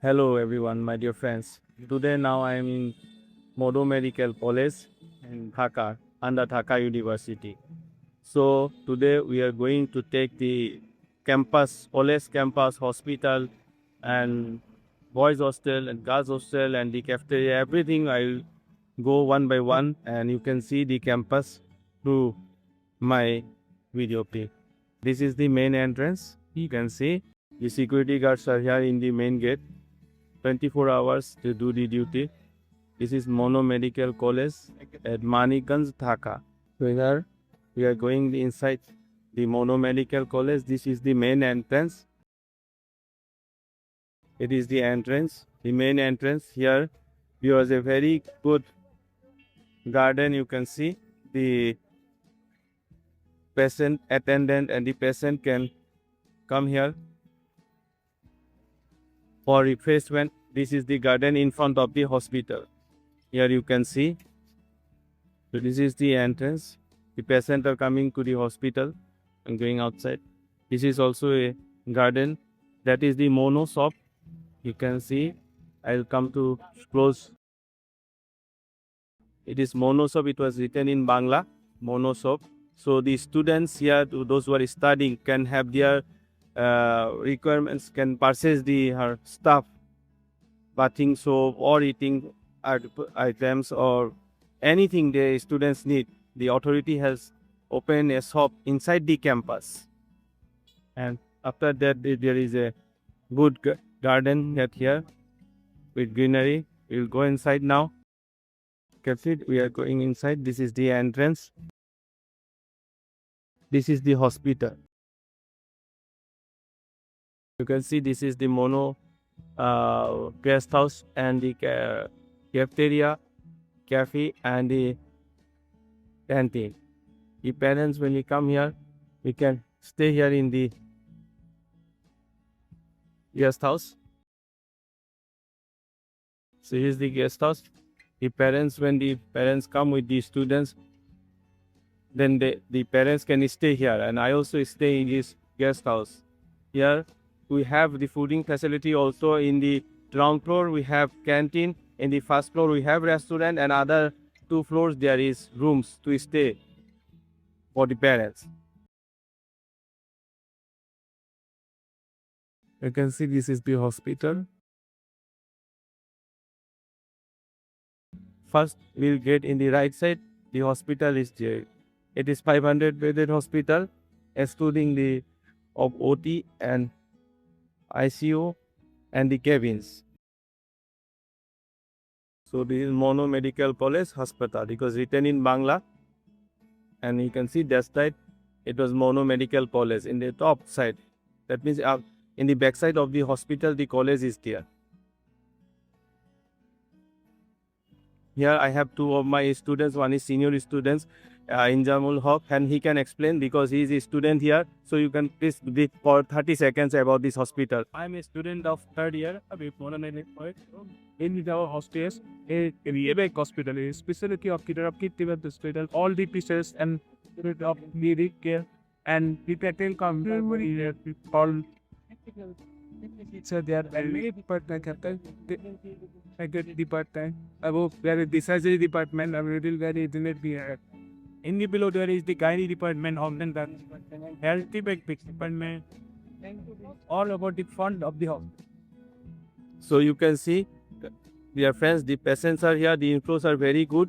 Hello everyone, my dear friends. Today now I am in Monno Medical College in Dhaka, under Dhaka University. So today we are going to take the campus, college campus, hospital and boys hostel and girls hostel and the cafeteria, everything. I'll go one by one and you can see the campus through my video clip. This is the main entrance. You can see the security guards are here in the main gate. 24 hours to do the duty. This is Monno Medical College at Manikganj, Dhaka. So here we are going inside the Monno Medical College. This is the main entrance. It is the entrance, the main entrance. Here there was a very good garden. You can see the patient attendant and the patient can come here for refreshment. This is the garden in front of the hospital. Here you can see. So this is the entrance. The patients are coming to the hospital and going outside. This is also a garden. That is the Monno shop. You can see. I'll come to close. It is Monno shop. It was written in Bangla. Monno shop. So the students here, those who are studying, can have their requirements, can purchase her stuff, bathing soap or eating items or anything the students need. The authority has opened a shop inside the campus, and after that there is a good garden here with greenery. We'll go inside now. You can see we are going inside. This is the entrance. This is the hospital. You can see this is the Monno guest house and the cafeteria, cafe and the canteen. The parents, when you come here, we can stay here in the guest house. So here's the guest house. The parents, when the parents come with the students, then the parents can stay here, and I also stay in this guest house. Here we have the fooding facility also. In the ground floor we have canteen. In the first floor we have restaurant, and other 2 floors there is rooms to stay for the parents. You can see this is the hospital. First we'll get in the right side. The hospital is there. It is 500 bedded hospital, excluding the of OT and ICU and the cabins. So this is Monno Medical College Hospital. It was written in Bangla, and you can see that side it was Monno Medical College in the top side. That means in the back side of the hospital the college is there. Here I have 2 of my students. One is senior students, Injamul Haq, and he can explain because he is a student here. So you can please brief for 30 seconds about this hospital. I am a student of 3rd year in our hostels, a Rebek hospital, a specialty of kidney hospital, all the pieces and of medical care and the patent all. So there are many departments. I get department. Above there is the surgery department. In the below there is the gynae department, health department, all about the front of the hospital. So you can see, dear friends, the patients are here. The inflows are very good.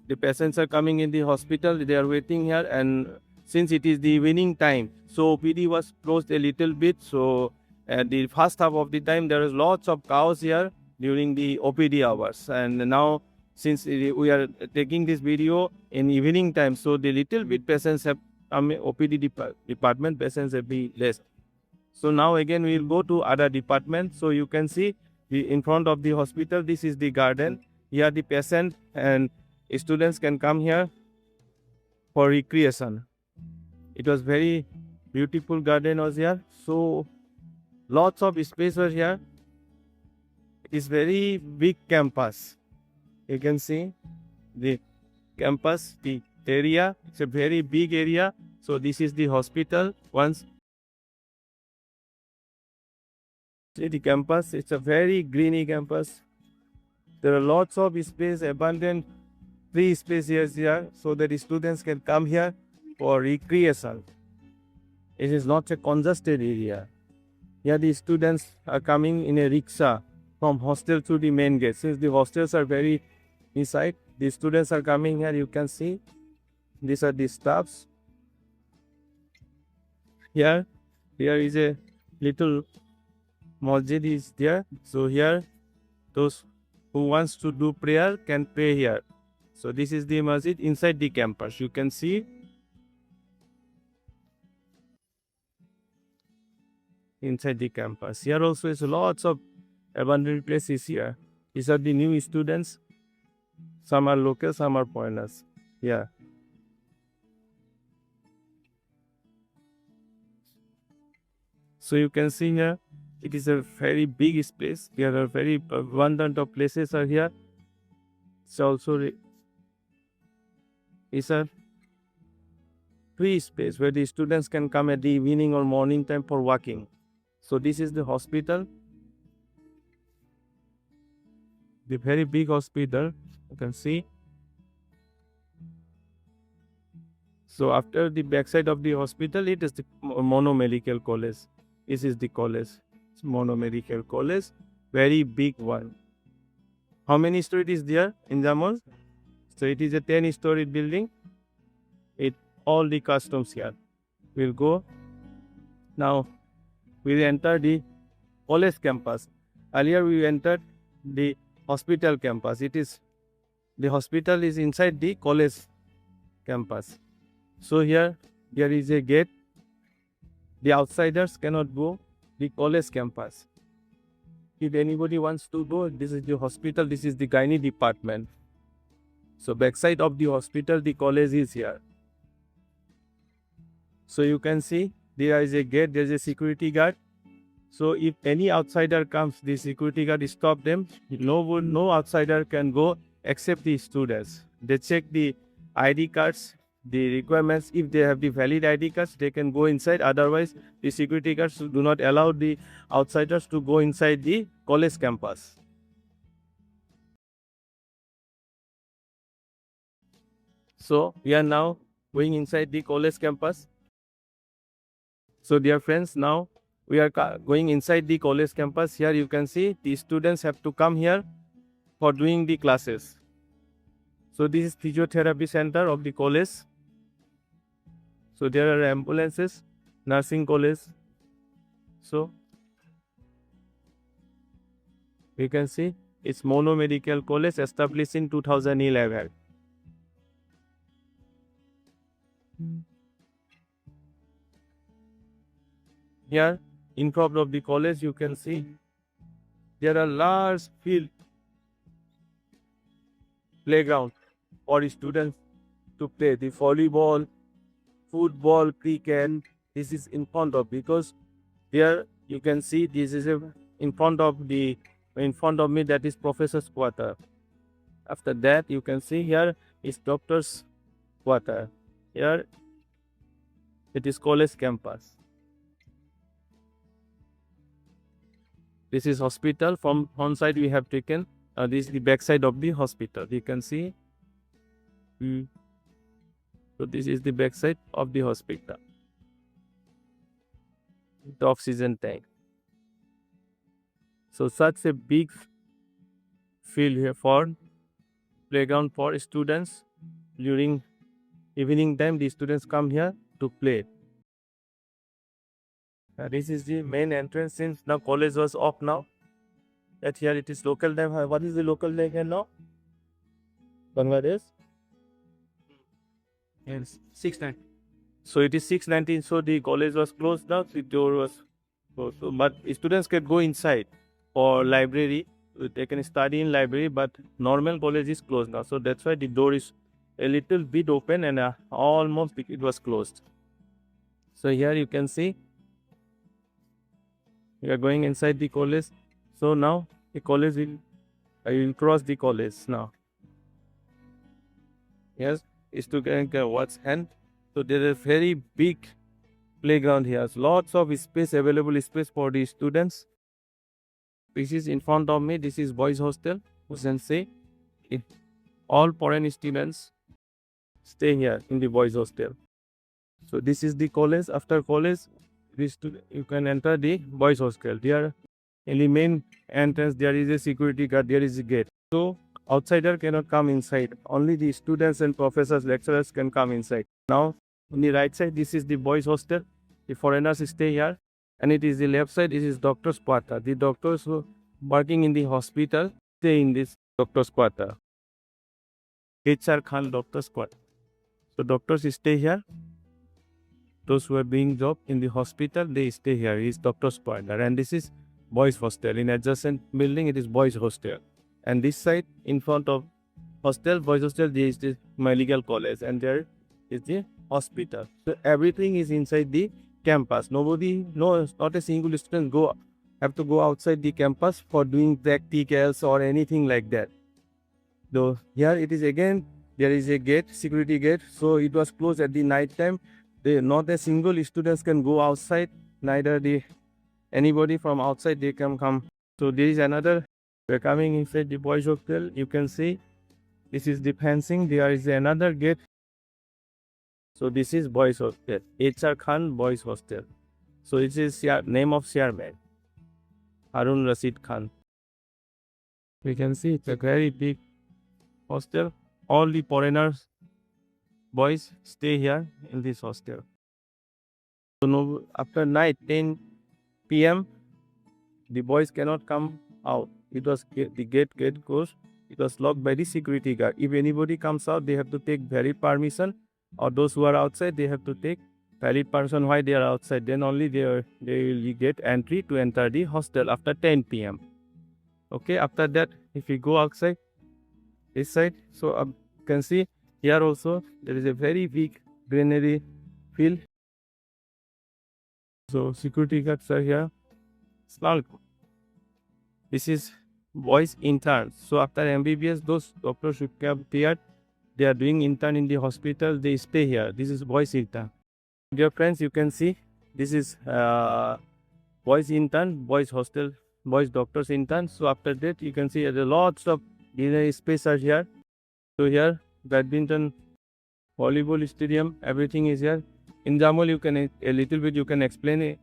The patients are coming in the hospital. They are waiting here, and since it is the evening time, so OPD was closed a little bit. So at the first half of the time, there is lots of cows here during the OPD hours, and now since we are taking this video in evening time, so the little bit patients have OPD department patients have been less. So now again we will go to other department. So you can see in front of the hospital, this is the garden. Here the patient and students can come here for recreation. It was very beautiful garden was here. So lots of space was here. It is very big campus. You can see the campus, the area. It's a very big area. So this is the hospital. Once See the campus, it's a very greeny campus. There are lots of space, abundant free space here so that the students can come here for recreation. It is not a congested area. Here the students are coming in a rickshaw from hostel to the main gate. Since the hostels are very inside, the students are coming here. You can see these are the staffs. Here is a little masjid is there. So here those who wants to do prayer can pray here. So this is the masjid inside the campus. You can see inside the campus. Here also is lots of abandoned places here. These are the new students. Some are local, some are foreigners. Yeah. So you can see here, it is a very big space. There are very abundant of places are here. It's also it's a free space where the students can come at the evening or morning time for walking. So this is the hospital. The very big hospital, you can see. So after the backside of the hospital, it is the Monno Medical College. This is the college. It's Monno Medical College. Very big one. How many stories is there in Jammu? So it is a 10-story building. It all the customs here. We'll go. Now we enter the college campus. Earlier we entered the hospital campus. It is the hospital is inside the college campus. So here is a gate. The outsiders cannot go the college campus. If anybody wants to go, this is the hospital, this is the gynae department. So backside of the hospital, the college is here. So you can see there is a gate, there is a security guard. So if any outsider comes, the security guard stop them. No outsider can go except the students. They check the ID cards, the requirements. If they have the valid ID cards, they can go inside. Otherwise, the security guards do not allow the outsiders to go inside the college campus. So we are now going inside the college campus. So dear friends, now we are going inside the college campus. Here you can see the students have to come here for doing the classes. So this is physiotherapy center of the college. So there are ambulances, nursing college. So you can see it's Monno Medical College established in 2011. Here in front of the college you can see there are large field playground for students to play the volleyball, football, cricket. This is in front of, because here you can see this is in front of me, that is professor's quarter. After that you can see here is doctor's quarter. Here it is college campus. This is hospital. From one side we have taken. This is the back side of the hospital. You can see. So this is the back side of the hospital. The oxygen tank. So such a big field here for playground for students. During evening time, the students come here to play. This is the main entrance. Since now college was off now. That here it is local time. What is the local time here now? Bangladesh? Yes, 6:9. So it is 6:19. So the college was closed now. The door was closed. So, but students can go inside for library. They can study in library, but normal college is closed now. So that's why the door is a little bit open and almost it was closed. So here you can see we are going inside the college. So now the college I will cross the college now. Yes, student can watch hand. So there is a very big playground here. Lots of space, available space for the students. This is in front of me. This is boys hostel. You can see it, all foreign students stay here in the boys hostel. So this is the college. After college, you can enter the boys hostel. There in the main entrance there is a security guard. There is a gate. So outsider cannot come inside. Only the students and professors, lecturers can come inside. Now on the right side, this is the boys hostel. The foreigners stay here. And it is the left side. This is doctor's quarter. The doctors who working in the hospital stay in this doctor's quarter. HR Khan doctor's quarter. So doctors stay here. Those who are doing job in the hospital, they stay here. It's doctor's quarter. And this is boys hostel. In adjacent building, it is boys hostel. And this side, in front of hostel, boys hostel, there is the medical college. And there is the hospital. So everything is inside the campus. Nobody, no, not a single student have to go outside the campus for doing practicals or anything like that. Though here it is again, there is a gate, security gate. So it was closed at the night time. Not a single students can go outside, neither anybody from outside they can come. So there is another, we're coming inside the boys hostel. You can see this is the fencing. There is another gate. So this is boys hostel, HR Khan boys hostel. So it is name of chairman, Harun Rashid Khan. We can see it's a very big hostel. All the foreigners, boys stay here in this hostel. So no, after night 10 p.m. the boys cannot come out. It was the gate closed. It was locked by the security guard. If anybody comes out, they have to take valid permission, or those who are outside, they have to take valid permission why they are outside. Then only they will get entry to enter the hostel after 10 p.m. Okay, after that, if we go outside this side, so you can see here also there is a very big greenery field. So security guards are here. This is boys interns. So after MBBS, those doctors should come here. They are doing intern in the hospital. They stay here. This is boys intern. Dear friends, you can see this is boys intern, boys hostel, boys doctors intern. So after that, you can see there are lots of dinner space are here. So here, badminton, volleyball stadium, everything is here. In Jamul, you can a little bit you can explain it.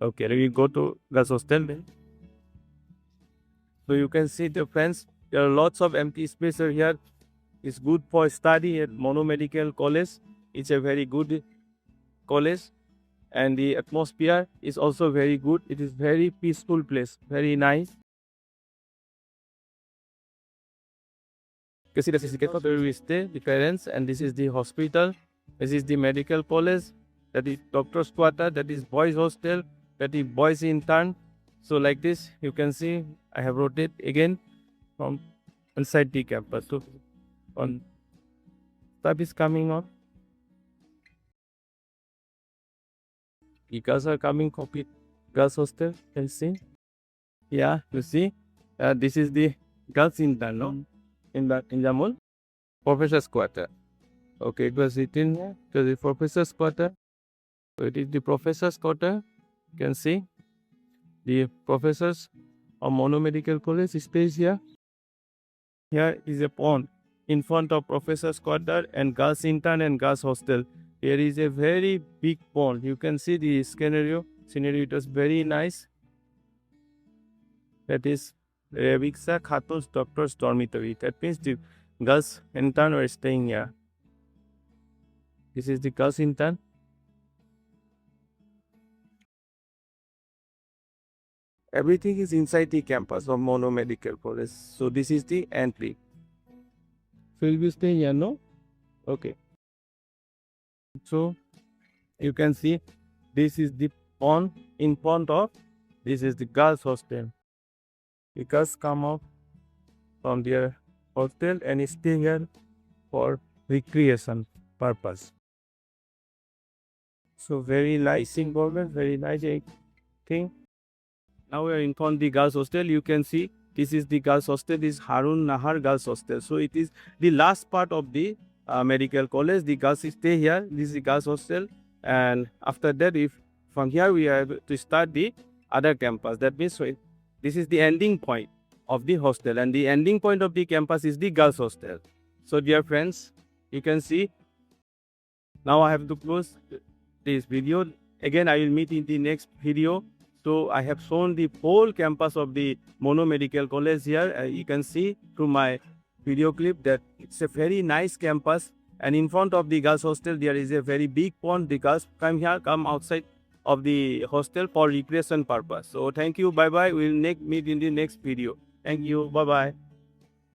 Okay, we go to girls hostel. So you can see the friends, there are lots of empty spaces here. It's good for study at Monno Medical College. It's a very good college, and the atmosphere is also very good. It is very peaceful place, very nice. You can see this is the gate where we stay, the parents, and this is the hospital. This is the medical college. That is doctor's quarter. That is boys hostel. That is boys intern. So like this, you can see I have rotated again from inside the campus. So on stuff is coming on. The girls are coming copy girls hostel. You can see. Yeah, you see. This is the girls intern, no? In Jamul. Professor's quarter. Okay, it was written here to the professor's quarter. So it is the professor's quarter. You can see the professors of Monno Medical College stays here. Here is a pond in front of professor's quarter and girls intern and girls hostel. Here is a very big pond. You can see the scenario. It was very nice. That is Reviksa Khatun's doctor's dormitory. That means the girls intern were staying here. This is the girls intern. Everything is inside the campus of Monno Medical College. So this is the entry. So will you stay here, no? Okay. So you can see this is the pond in front of this is the girls hostel. The girls come out from their hostel and stay here for recreation purpose. So very nice environment, very nice thing. Now we are in front of the girls hostel. You can see this is the girls hostel. This is Harun Nahar girls hostel. So it is the last part of the medical college. The girls stay here. This is the girls hostel, and after that, if from here we have to start the other campus. That means this is the ending point of the hostel, and the ending point of the campus is the girls hostel. So dear friends, you can see now I have to close this video. Again, I will meet in the next video. So I have shown the whole campus of the Monno Medical College here. You can see through my video clip that it's a very nice campus, and in front of the girls hostel there is a very big pond. The girls come outside of the hostel for recreation purpose. So thank you, bye bye. We'll meet in the next video. Thank you, bye bye.